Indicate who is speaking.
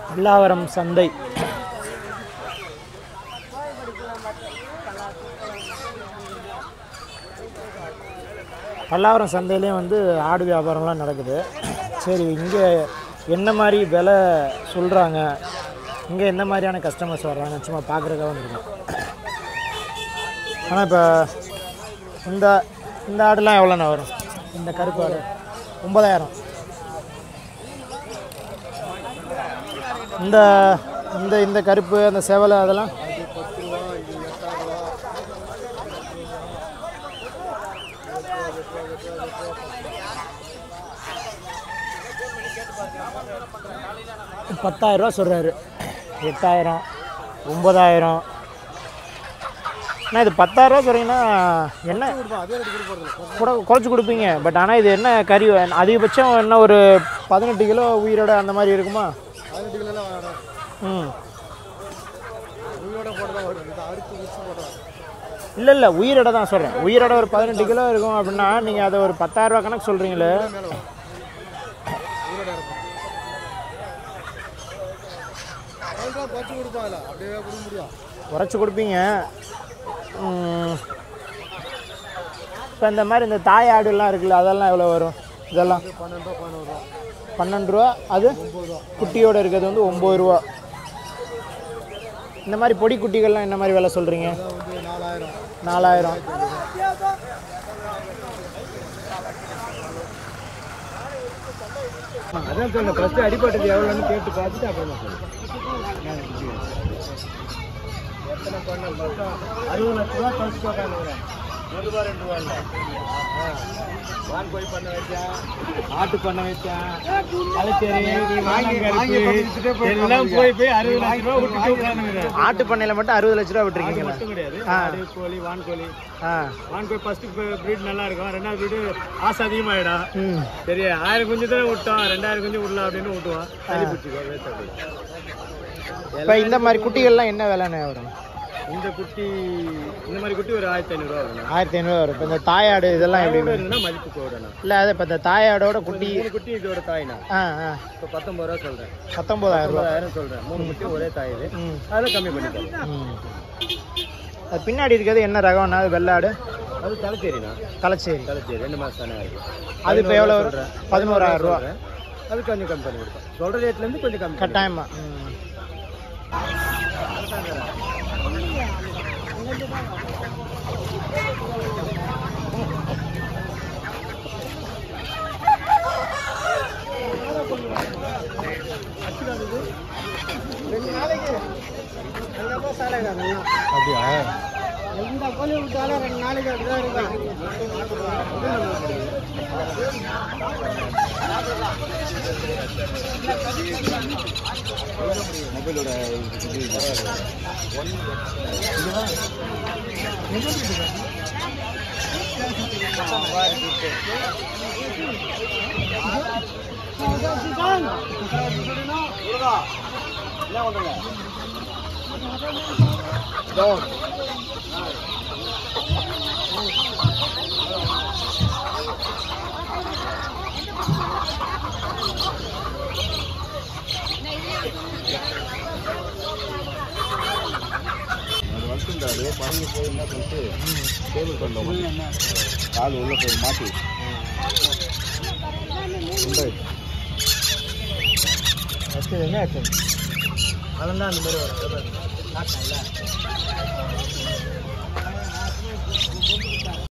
Speaker 1: பல்லாவரம் சந்தை. பல்லாவரம் சந்தையிலையும் வந்து ஆடு வியாபாரம்லாம் நடக்குது. சரி, இங்கே என்ன மாதிரி விலை சொல்கிறாங்க, இங்கே என்ன மாதிரியான கஸ்டமர்ஸ் வர்றாங்க சும்மா பார்க்குறதுக்காக வந்துருக்கோம். ஆனால் இப்போ இந்த ஆடுலாம் எவ்வளோண்ணா வரும்? இந்த கருப்பு ஆடு 9,000. இந்த இந்த இந்த கருப்பு அந்த செவலை அதெல்லாம் 10,000 ரூபா சொல்கிறாரு. 8,000, 9,000. அண்ணா இது 10,000 ரூபா சொல்கிறீங்கன்னா என்ன குறைச்சி கொடுப்பீங்க? பட் ஆனால் இது என்ன கறி? அதிகபட்சம் என்ன ஒரு 18 கிலோ உயிரோட அந்த மாதிரி இருக்குமா? ம், இல்லை உயிரோட தான் சொல்கிறேன். உயிரோட ஒரு 18 கிலோ இருக்கும் அப்படின்னா நீங்கள் அதை ஒரு 10,000 ரூபா கணக்கு சொல்கிறீங்களே. குறைச்சி கொடுப்பீங்க. இப்போ இந்த மாதிரி இந்த தாய் ஆடுலாம் இருக்குல்ல, அதெல்லாம் எவ்வளோ வரும்? இதெல்லாம் 12 ரூபா. அது குட்டியோடு இருக்கிறது வந்து 9 ரூபா. இந்த மாதிரி பொடி குட்டிகள்லாம் என்ன மாதிரி விலை சொல்கிறீங்க? 4,000.
Speaker 2: அதான் சொன்னேன், ஃபஸ்ட்டு அடிப்பட்டது எவ்வளோன்னு கேட்டு பார்த்துட்டு அப்புறமா சொல்லுங்கள். 60 லட்ச ரூபா கழிச்சு போட்டாங்க. 1 ரூபா 2 ரூபா இல்லை. வான் கோழி பண்ண வச்சேன், ஆட்டு பண்ண வச்சேன், தலைச்சேரி எல்லாம் போய் 60 லட்ச ரூபா விட்டுட்டு உட்காந்துங்க.
Speaker 1: ஆட்டு பண்ணையில் மட்டும் 60 லட்ச ரூபா விட்டுருக்கீங்களா?
Speaker 2: மட்டும் கிடையாது, ஆடு கோழி வான்கோழி. வான்கோழி ஃபஸ்ட்டு ப்ரீட் நல்லா இருக்கும், 2வது ப்ரீடு ஆசை அதிகமாகிடும். சரி 1000 குஞ்சு தான் விட்டோம், 2000 குஞ்சு விடலாம் அப்படின்னு விட்டுவோம். தள்ளி பிடிச்சிக்கோ வேஸ்ட்.
Speaker 1: இப்போ இந்த மாதிரி குட்டிகள்லாம் என்ன விலைன்னு வரும்?
Speaker 2: இந்த குட்டி இந்த மாதிரி குட்டி ஒரு 1,500 ரூபா வரும்.
Speaker 1: 1,500 வரும். இப்போ இந்த தாயாடு இதெல்லாம் எப்படி
Speaker 2: இருந்தால் மதிப்பு போடணும்.
Speaker 1: இல்லை, அது இப்போ இந்த தாயாடோட குட்டி
Speaker 2: குட்டி இதோட தாய்னா இப்போ 19 ரூபா சொல்கிறேன்.
Speaker 1: 19,000 ரூபா
Speaker 2: சொல்கிறேன். 3 குட்டி ஒரே தாய். இது அதில் கம்மி பண்ணிக்கலாம்.
Speaker 1: அது பின்னாடி இருக்கிறது என்ன ரகம்னா? அது வெள்ளாடு,
Speaker 2: அது தலைச்சேரிண்ணா.
Speaker 1: தலைச்சேரி
Speaker 2: 2 மாதம் தானே இருக்குது.
Speaker 1: அது இப்போ எவ்வளோ வரும்? 11,000 ரூபா.
Speaker 2: அது கொஞ்சம் கம்மி பண்ணி கொடுப்போம். சொல்கிற ரேட்லேருந்து கொஞ்சம் கம்மி
Speaker 1: கட்டாயமா.
Speaker 2: அப்படியா?
Speaker 3: இந்த கோழி விட்டாலும் 2 நாளைக்கு அப்படிதான் இருக்கும்.
Speaker 2: மொபைலோட அது பறந்து போய் என்ன பண்ணிட்டு டேபிள் பண்ணோம், கால் உள்ள போய் மாட்டி
Speaker 1: ஃபஸ்ட்டு என்ன ஆச்சு? அதெல்லாம் அந்த மாதிரி வரும்.